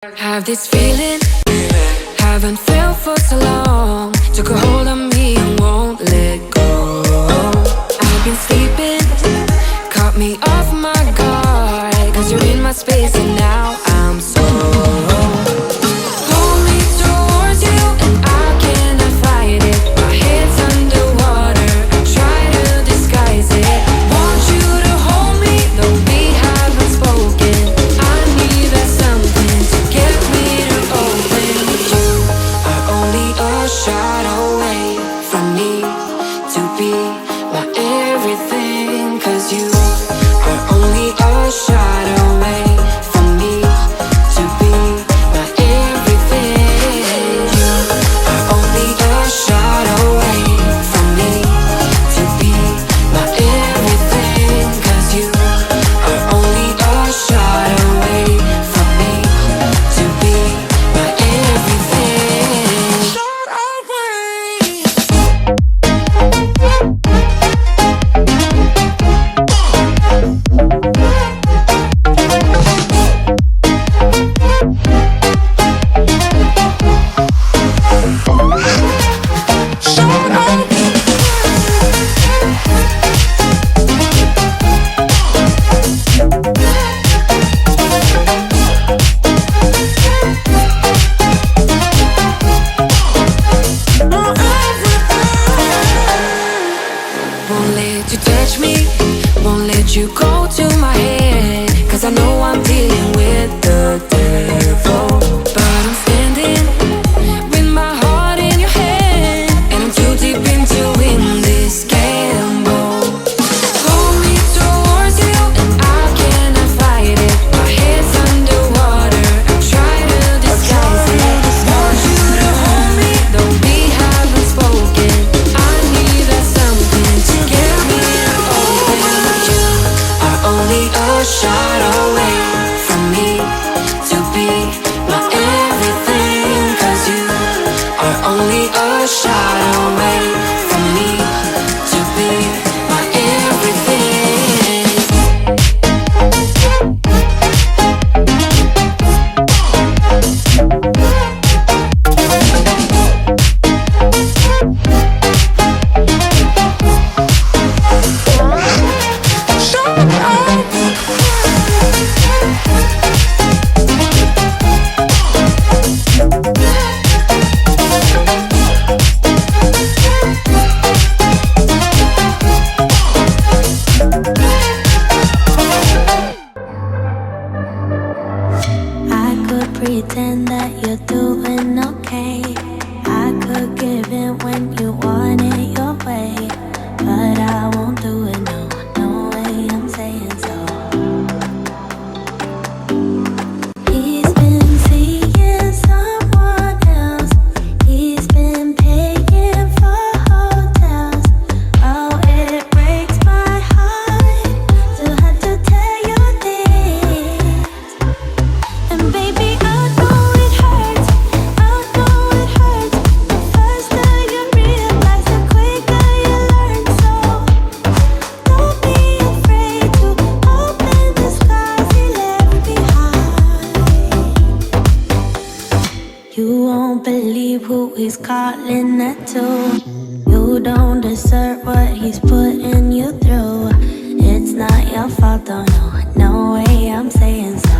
Have this feeling, haven't felt for so long. Took a hold of me and won't let go. I've been sleeping, caught me off my guard. Cause you're in my space and now I'm so pull me towards you and I cannot fight it. My head's underwater, I try to disguise it. Want you to hold me, though we haven't spoken. I need that something to get me to open. You are only a shot away from me to be my everything. Cause you are only a shot away from me to be my everything. You are only a shot away from me to be my everything. Cause you are only a shot away from me to be my everything. Shot away. Won't let you touch me, won't let you go to my head. Cause I know I'm dealing with the devil. But I'm standing with my heart in your hand, and I'm too deep into in this gamble. Pull me towards you and I cannot fight it. My head's underwater, I try to disguise it. Want you to hold me, though we haven't spoken. I need that something to get me to open. You are only a shot away from me to be my everything. Cause you are only a shot away from me to be my everything. I could pretend that you're doing okay. I could give in when you want it your way. But I won't do it, no, no way, I'm saying so. He's been seeing someone else. He's been paying for hotels. Oh, it breaks my heart to have to tell you this. And baby, I know it hurts. I know it hurts. The faster you realize, the quicker you learn. So don't be afraid to open the skies he left behind. You won't believe who he's calling that to. You don't deserve what he's putting you through. It's not your fault, though, no, no way, I'm saying so.